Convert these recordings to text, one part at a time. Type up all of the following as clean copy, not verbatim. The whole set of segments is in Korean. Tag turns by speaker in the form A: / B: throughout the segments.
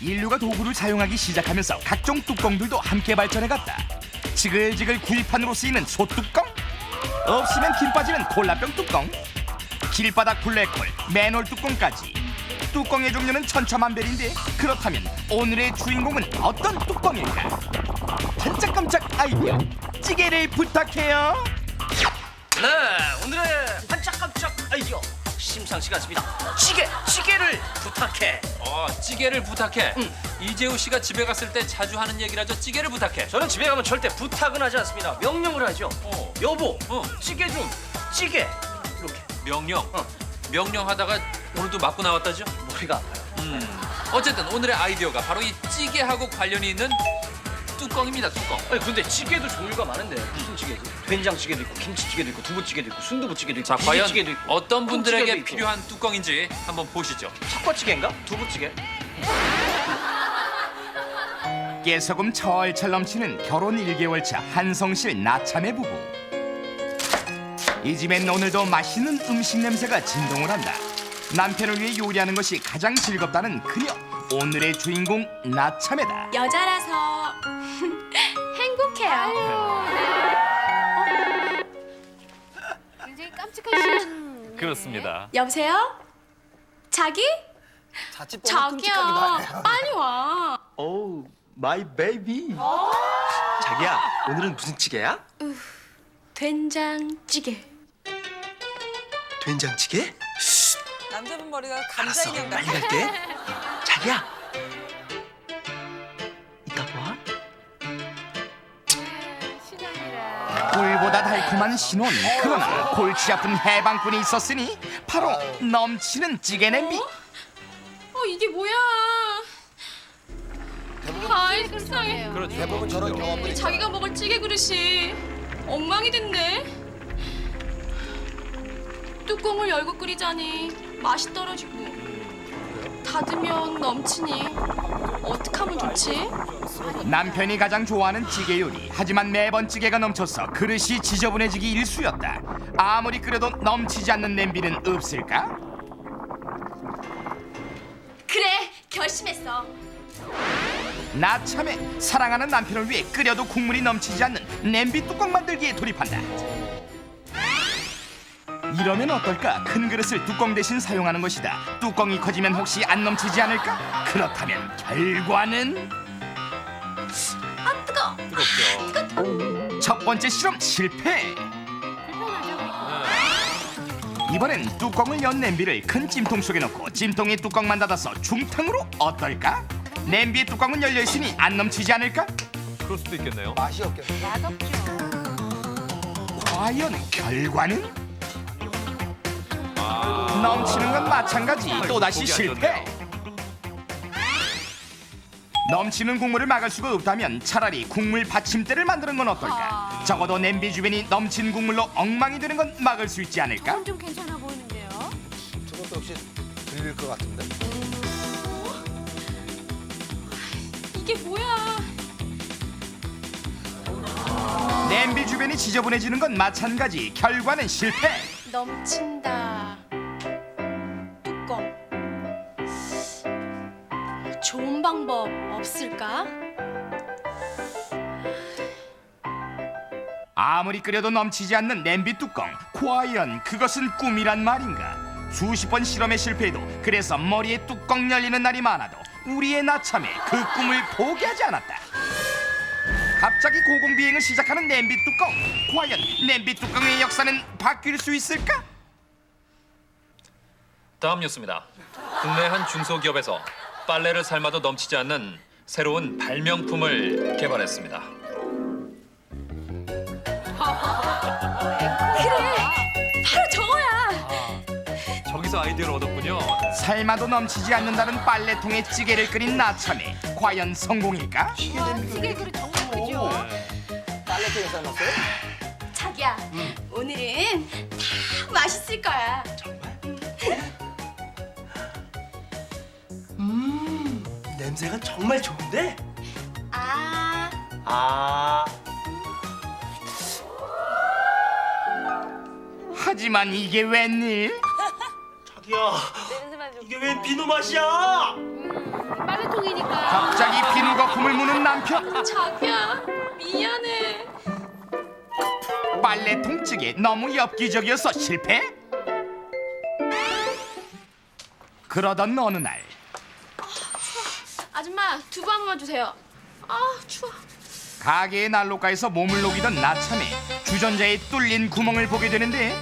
A: 인류가 도구를 사용하기 시작하면서 각종 뚜껑들도 함께 발전해갔다. 지글지글 구이판으로 쓰이는 소뚜껑, 없으면 김 빠지는 콜라병 뚜껑, 길바닥 블랙홀, 맨홀 뚜껑까지. 뚜껑의 종류는 천차만별인데 그렇다면 오늘의 주인공은 어떤 뚜껑일까? 반짝깜짝 아이디어 찌개를 부탁해요.
B: 네, 오늘의 반짝깜짝 아이디어 심상치 않습니다. 찌개를 부탁해.
C: 찌개를 부탁해. 이재우 씨가 집에 갔을 때 자주 하는 얘기라죠. 찌개를 부탁해.
B: 저는 집에 가면 절대 부탁은 하지 않습니다. 명령을 하죠. 여보,
C: 어.
B: 찌개 좀, 찌개. 이렇게.
C: 명령. 명령하다가 오늘도 맞고 나왔다죠.
B: 머리가 아파요.
C: 어쨌든 오늘의 아이디어가 바로 이 찌개하고 관련이 있는 뚜껑입니다. 뚜껑.
B: 아니 근데 찌개도 종류가 많은데 무슨 찌개지? 된장찌개도 있고 김치찌개도 있고 두부찌개도 있고 순두부찌개도 있고
C: 자, 과연
B: 비빔찌개도 있고
C: 어떤 분들에게
B: 콩찌개도 있고.
C: 필요한 뚜껑인지 한번 보시죠.
B: 삭과찌개인가? 두부찌개?
A: 깨소금 철철 넘치는 결혼 1개월차 한성실 나참의 부부. 이 집엔 오늘도 맛있는 음식 냄새가 진동을 한다. 남편을 위해 요리하는 것이 가장 즐겁다는 그녀. 오늘의 주인공 나참에다.
D: 여자라서 행복해요.
E: 굉장히 깜찍하신.
C: 그렇습니다.
D: 여보세요? 자기?
F: 자칫 보면 끔찍하기도
D: 자기야,
F: 하네요.
D: 빨리 와.
F: 오우, 마이 베이비. 자기야, 오늘은 무슨 찌개야?
D: 된장찌개.
F: 된장찌개?
G: 남자분 머리가 감자
F: 알았어,
G: 인형
F: 빨리
G: 같아.
F: 갈게. 자기야, 이따 봐.
E: 신혼이라.
A: 꿀보다 달콤한 신혼. 그러나 골치 아픈 해방꾼이 있었으니 바로 넘치는 찌개 냄비.
D: 이게 뭐야? 아이 세상에.
C: 그렇죠.
F: 대부분 저런 경험들이
D: 자기가 먹을 찌개 그릇이 엉망이 됐네. 뚜껑을 열고 끓이자니 맛이 떨어지고 닫으면 넘치니 어떡하면 좋지?
A: 남편이 가장 좋아하는 찌개 요리. 하지만 매번 찌개가 넘쳐서 그릇이 지저분해지기 일쑤였다. 아무리 끓여도 넘치지 않는 냄비는 없을까?
D: 그래, 결심했어.
A: 나참에 사랑하는 남편을 위해 끓여도 국물이 넘치지 않는 냄비 뚜껑 만들기에 돌입한다. 이러면 어떨까? 큰 그릇을 뚜껑 대신 사용하는 것이다. 뚜껑이 커지면 혹시 안 넘치지 않을까? 그렇다면 결과는
C: 뜨겁죠.
A: 첫 번째 실험 실패. 이번엔 뚜껑을 연 냄비를 큰 찜통 속에 넣고 찜통에 뚜껑만 닫아서 중탕으로 어떨까? 냄비의 뚜껑은 열려 있으니 안 넘치지 않을까?
C: 그럴 수도 있겠네요.
F: 맛이 없겠네.
E: 맛없죠.
A: 과연 결과는? 넘치는 건 마찬가지. 또다시
C: 보기 안
A: 실패. 넘치는 국물을 막을 수가 없다면 차라리 국물 받침대를 만드는 건 어떨까? 적어도 냄비 주변이 넘친 국물로 엉망이 되는 건 막을 수 있지 않을까?
E: 저건 좀 괜찮아 보이는데요.
F: 저것도 역시 들릴 것 같은데.
D: 이게 뭐야?
A: 냄비 주변이 지저분해지는 건 마찬가지. 결과는 실패.
D: 넘친다. 뚜껑. 좋은 방법 없을까?
A: 아무리 끓여도 넘치지 않는 냄비 뚜껑. 과연 그것은 꿈이란 말인가? 수십 번 실험에 실패해도 그래서 머리에 뚜껑 열리는 날이 많아도 우리의 나참에 그 꿈을 포기하지 않았다. 갑자기 고공비행을 시작하는 냄비 뚜껑. 과연 냄비 뚜껑의 역사는 바뀔 수 있을까?
C: 다음 뉴스입니다. 국내 한 중소기업에서 빨래를 삶아도 넘치지 않는 새로운 발명품을 개발했습니다.
D: 바로 저거야.
C: 저기서 아이디어를 얻었군요.
A: 삶아도 넘치지 않는다는 빨래통에 찌개를 끓인 나참에 과연 성공일까?
E: 찌개 그릇 정말 크죠.
F: 빨래통에 삶았어요?
D: 자기야, 오늘은 다 맛있을 거야.
F: 냄새가 정말 좋은데?
D: 아,
F: 아,
A: 하지만 이게 웬일?
F: 자기야,
E: 냄새만 좀.
F: 이게 웬 비누 맛이야?
E: 빨래통이니까.
A: 갑자기 비누 거품을 무는 남편.
D: 자기야, 미안해.
A: 빨래통 찌개 너무 엽기적이어서 실패? 그러던 어느 날
D: 아줌마, 두부 한 번만 주세요. 아, 추워.
A: 가게의 난로가에서 몸을 녹이던 나참에 주전자에 뚫린 구멍을 보게 되는데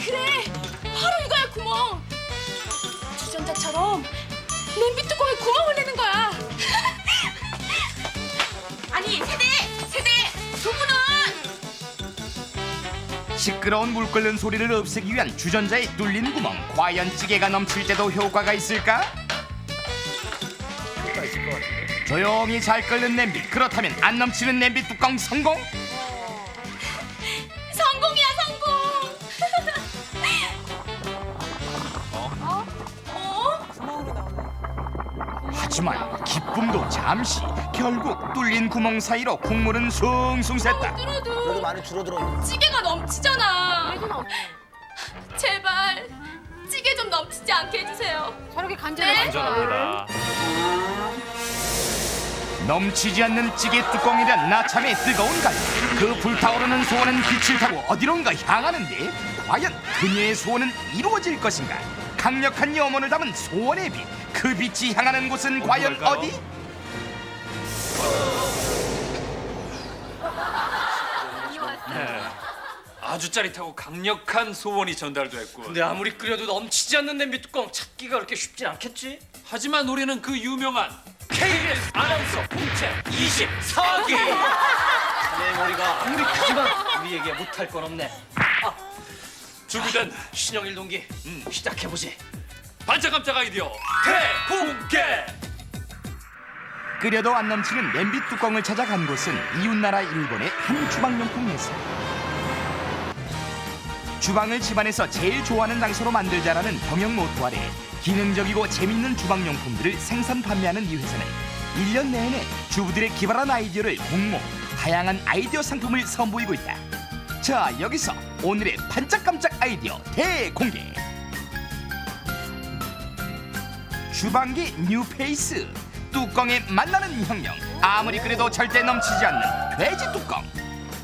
D: 그래, 바로 이거야, 구멍. 주전자처럼 냄비 뚜껑에 구멍을 내는 거야. 아니, 세대, 두부는.
A: 시끄러운 물 끓는 소리를 없애기 위한 주전자에 뚫린 구멍. 과연 찌개가 넘칠 때도 효과가 있을까? 조용히 잘 끓는 냄비. 그렇다면 안 넘치는 냄비 뚜껑 성공?
D: 성공이야, 성공.
G: 구멍으로 나오네.
A: 하지만 기쁨도 잠시. 결국 뚫린 구멍 사이로 국물은 숭숭 샜다.
D: 그래도
B: 많이 줄어들었네.
D: 찌개가 넘치잖아.
E: 그래도 넘.
D: 제발 찌개 좀 넘치지 않게 해주세요.
E: 저렇게 간절해.
C: 안전합니다.
A: 넘치지 않는 찌개 뚜껑이란 나참의 뜨거운 갈. 그 불타오르는 소원은 빛을 타고 어디론가 향하는데 과연 그녀의 소원은 이루어질 것인가? 강력한 염원을 담은 소원의 빛. 그 빛이 향하는 곳은 과연
C: 갈까요?
A: 어디?
C: 아주 짜릿하고 강력한 소원이 전달됐고.
B: 근데 아무리 끓여도 넘치지 않는 냄비 뚜껑 찾기가 그렇게 쉽진 않겠지?
C: 하지만 우리는 그 유명한 KBS 아나운서 공채 24기.
B: 내 머리가 아무리 크지만 우리에게 못할 건 없네.
C: 준비된
B: 신영일 동기, 시작해보지.
C: 반짝깜짝 아이디어 대공개.
A: 끓여도 안 넘치는 냄비 뚜껑을 찾아간 곳은 이웃나라 일본의 한 주방용품 회사. 주방을 집안에서 제일 좋아하는 장소로 만들자라는 경영 모토 아래 기능적이고 재밌는 주방용품들을 생산 판매하는 이 회사는 1년 내내 주부들의 기발한 아이디어를 공모, 다양한 아이디어 상품을 선보이고 있다. 자, 여기서 오늘의 반짝깜짝 아이디어 대공개. 주방기 뉴페이스. 뚜껑에 만나는 혁명. 아무리 끓여도 절대 넘치지 않는 돼지 뚜껑.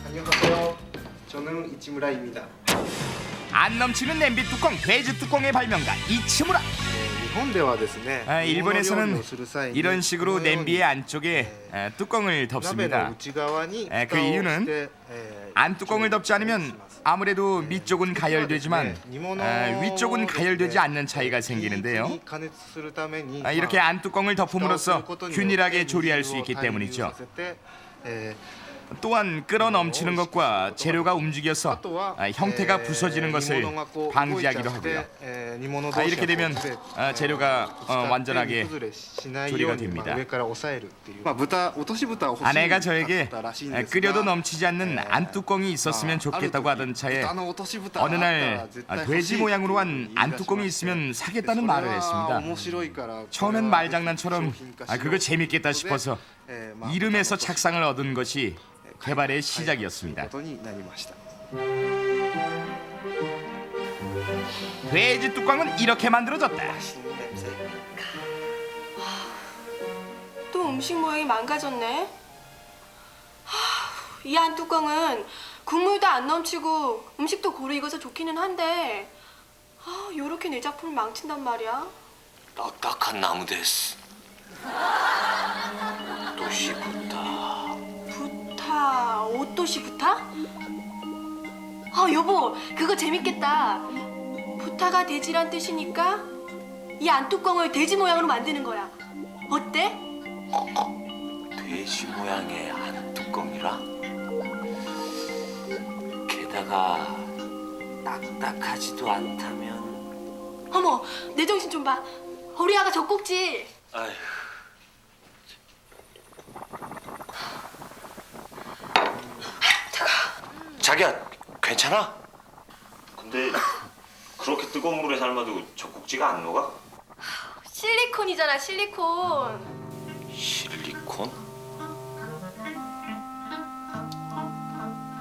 H: 안녕하세요. 저는 이치무라입니다.
A: 안 넘치는 냄비 뚜껑 돼지 뚜껑의 발명가 이치무라. 일본에서는 이런 식으로 냄비의 안쪽에 뚜껑을 덮습니다. 그 이유는 안 뚜껑을 덮지 않으면 아무래도 밑쪽은 가열되지만 위쪽은 가열되지 않는 차이가 생기는데요. 이렇게 안 뚜껑을 덮음으로써 균일하게 조리할 수 있기 때문이죠. 또한 끓어 넘치는 것과 재료가 움직여서 형태가 부서지는 것을 방지하기도 하고요. 이렇게 되면 재료가 완전하게 조리가 됩니다. 아내가 저에게 끓여도 넘치지 않는 안뚜껑이 있었으면 좋겠다고 하던 차에 어느 날 돼지 모양으로 한 안뚜껑이 있으면 사겠다는 말을 했습니다. 처음엔 말장난처럼 그거 재밌겠다 싶어서 이름에서 착상을 얻은 것이 개발의 시작이었습니다. 돼지 뚜껑은 이렇게 만들어졌다.
I: 또 음식 모양이 망가졌네. 이 안 뚜껑은 국물도 안 넘치고 음식도 고루 익어서 좋기는 한데 요렇게 내 작품을 망친단 말이야.
B: 딱딱한 나무 데스. 도시부터.
I: 부타, 오토시 부타? 여보, 그거 재밌겠다. 부타가 돼지란 뜻이니까 이 안 뚜껑을 돼지 모양으로 만드는 거야. 어때?
J: 돼지 모양의 안뚜껑이라? 게다가 딱딱하지도 않다면.
I: 어머, 내 정신 좀 봐. 우리 아가 젖꼭지.
J: 아휴. 자기야, 괜찮아? 근데 그렇게 뜨거운 물에 삶아도 젖꼭지가 안 녹아?
I: 실리콘이잖아, 실리콘.
J: 실리콘?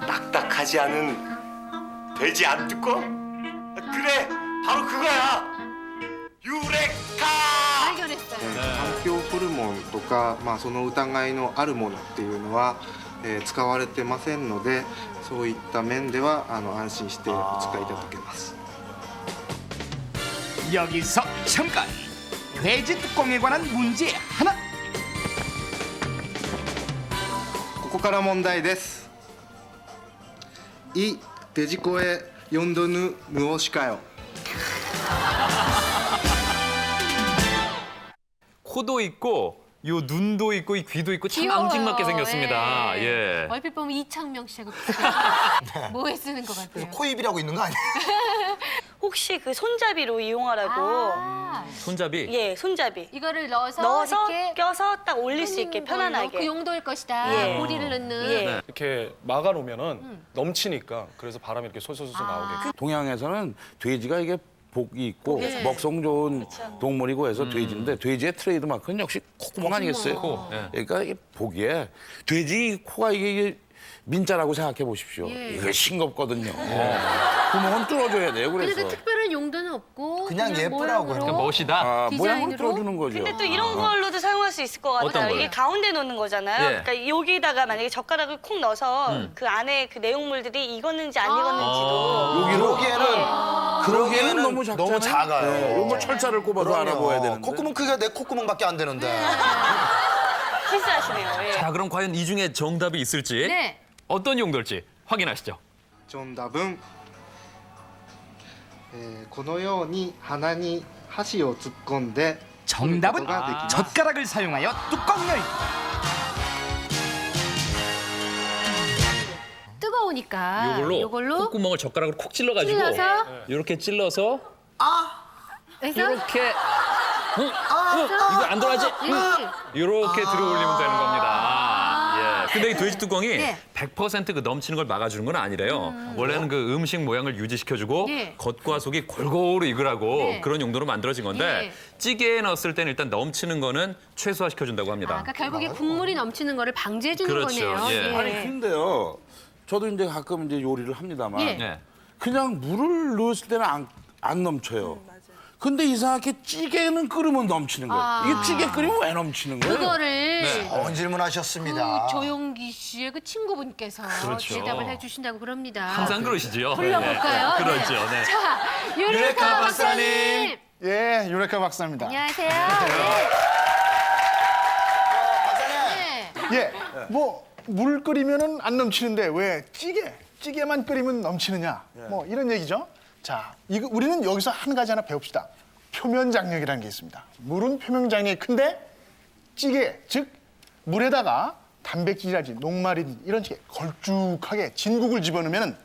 J: 딱딱하지 않은 돼지 안뚜껑? 그래, 바로 그거야. 유레카!
E: 발견했어요.
H: ホルモンとか、その疑いのあるものっていうのは、使われてませんので、そういった面では安心してお使いいただけます。
A: 여기서 잠깐 돼지 뚜껑에 관한 문제 하나.
H: ここから問題です。이 돼지코에 연도는 무엇일까요?
C: 코도 있고 요 눈도 있고 이 귀도 있고 참
E: 귀여워요.
C: 앙증맞게 생겼습니다.
E: 예.
C: 예.
E: 얼핏 보면 이창명 씨하고 비슷해요. 뭐에 쓰는 것 같아요.
F: 코입이라고 있는 거 아니야?
K: 혹시 그 손잡이로 이용하라고.
E: 아,
C: 손잡이.
K: 예, 손잡이.
E: 이거를 넣어서,
K: 넣어서
E: 이렇게
K: 껴서 딱 올릴 수 있게
E: 꽂는 걸로
K: 편안하게.
E: 그 용도일 것이다.
K: 예.
E: 고리를 넣는.
K: 예.
L: 이렇게 막아놓으면은 넘치니까 그래서 바람이 이렇게 솔솔솔 나오게.
M: 동양에서는 돼지가 이게 복이 있고
E: 네.
M: 먹성 좋은 동물이고 해서 돼지인데 돼지의 트레이드 마크는 역시 콧구멍 아니겠어요?
C: 코, 예.
M: 그러니까 이게 복이에 돼지 코가 이게 민자라고 생각해 보십시오.
E: 예.
M: 이게 싱겁거든요. 구멍은 뚫어줘야 돼요.
E: 그래서
M: 그래서
E: 특별한 용도는 없고
F: 그냥 예쁘라고요.
E: 모양으로.
C: 그러니까 멋이다.
M: 모양을
E: 디자인으로?
M: 뚫어주는 거죠.
K: 근데 또 이런 걸로도 사용할 수 있을 것 같아요.
C: 어떤
K: 이게
C: 거요?
K: 가운데 놓는 거잖아요.
C: 예.
K: 그러니까 여기다가 만약에 젓가락을 콕 넣어서 그 안에 그 내용물들이 익었는지 안 익었는지도.
M: 그러기에는 너무 작잖아요.
F: 너무 작아요.
M: 네, 이거 철사를 꼽아서 알아보야 되는데.
F: 콧구멍 크기가 내 콧구멍밖에 안 되는데.
K: 실수하시네요. 예.
C: 자, 그럼 과연 이 중에 정답이 있을지
E: 네.
C: 어떤 용도일지 확인하시죠.
H: 정답은 このように鼻に箸を突っ込んで
A: 정답은
H: 가できます。
A: 젓가락을 사용하여 뚜껑 열기.
E: 뜨거우니까
C: 요걸로 콧구멍을 젓가락으로 콕 찔러가지고
E: 찔러서
C: 이렇게 찔러서
E: 해서
C: 이렇게 이거 안 들어가지? 이렇게 들어 올리면 되는 겁니다. 예. 근데 이 돼지 뚜껑이
E: 네.
C: 100%그 넘치는 걸 막아주는 건 아니래요. 원래는 그 음식 모양을 유지시켜주고
E: 예.
C: 겉과 속이 골고루 익으라고
E: 네.
C: 그런 용도로 만들어진 건데
E: 예.
C: 찌개에 넣었을 때는 일단 넘치는 거는 최소화시켜준다고
E: 아,
C: 합니다.
E: 그러니까 결국에 국물이 넘치는 거를 방지해 주는
C: 그렇죠.
E: 거네요.
C: 예.
M: 아니 근데요. 저도 이제 가끔 이제 요리를 합니다만
E: 예.
C: 네.
M: 그냥 물을 넣었을 때는 안 넘쳐요. 근데 이상하게 찌개는 끓으면 넘치는 거예요. 이게 찌개 끓이면 왜 넘치는 거예요?
E: 그거를
F: 좋은 질문하셨습니다.
E: 그 조용기 씨의 그 친구분께서
C: 그렇죠.
E: 대답을 해주신다고 그럽니다.
C: 항상 그러시죠.
E: 불러볼까요?
C: 예. 그렇죠.
E: 네.
C: 네.
E: 자, 유레카 박사님.
L: 예, 유레카 박사입니다.
E: 안녕하세요. 네.
L: 예, 뭐 물 끓이면은 안 넘치는데 왜 찌개만 끓이면 넘치느냐? 뭐 이런 얘기죠. 자, 이거 우리는 여기서 한 가지 하나 배웁시다. 표면 장력이라는 게 있습니다. 물은 표면 장력이 큰데 찌개, 즉 물에다가 단백질이라든지 녹말이든지 이런 식의 걸쭉하게 진국을 집어넣으면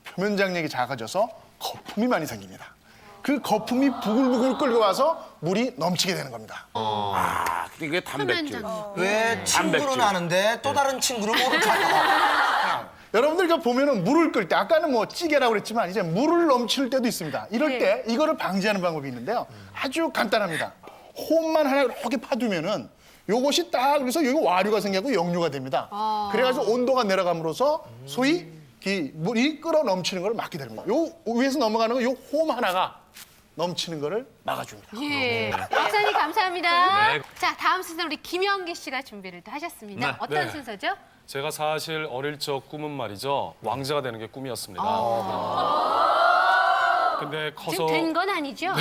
L: 표면 장력이 작아져서 거품이 많이 생깁니다. 그 거품이 부글부글 끌고 와서 물이 넘치게 되는 겁니다.
M: 아, 이게 단백질.
F: 왜 친구는 아는데 또 다른 친구를 모를까요?
L: 여러분들 이거 보면은 물을 끓일 때 아까는 뭐 찌개라고 그랬지만 이제 물을 넘칠 때도 있습니다. 이럴 때 이거를 방지하는 방법이 있는데요. 아주 간단합니다. 홈만 하나 이렇게 파두면은 요것이 딱 그래서 여기 와류가 생기고 역류가 됩니다. 그래가지고 온도가 내려감으로써 소위 이 물이 끓어 넘치는 걸 막게 됩니다. 요 위에서 넘어가는 거 요 홈 하나가 넘치는 거를 막아줍니다.
E: 예. 박사님 감사합니다.
C: 네.
E: 자, 다음 순서 우리 김영기 씨가 준비를 또 하셨습니다.
C: 네.
E: 어떤
L: 네.
E: 순서죠?
L: 제가 사실 어릴 적 꿈은 말이죠. 왕자가 되는 게 꿈이었습니다. 근데 커서
E: 지금 된 건 아니죠?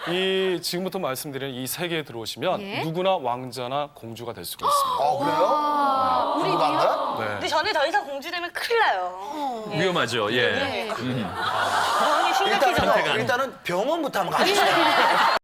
L: 이 지금부터 말씀드리는 이 세계에 들어오시면
E: 예.
L: 누구나 왕자나 공주가 될 수가 있습니다.
F: 그래요?
E: 우리
F: 누구한가?
L: 네.
K: 근데 저는 더 이상 공주되면 큰일 나요.
C: 위험하죠. 예.
K: 병이 심각해져가지고.
F: 일단은 병원부터 한번 가주세요.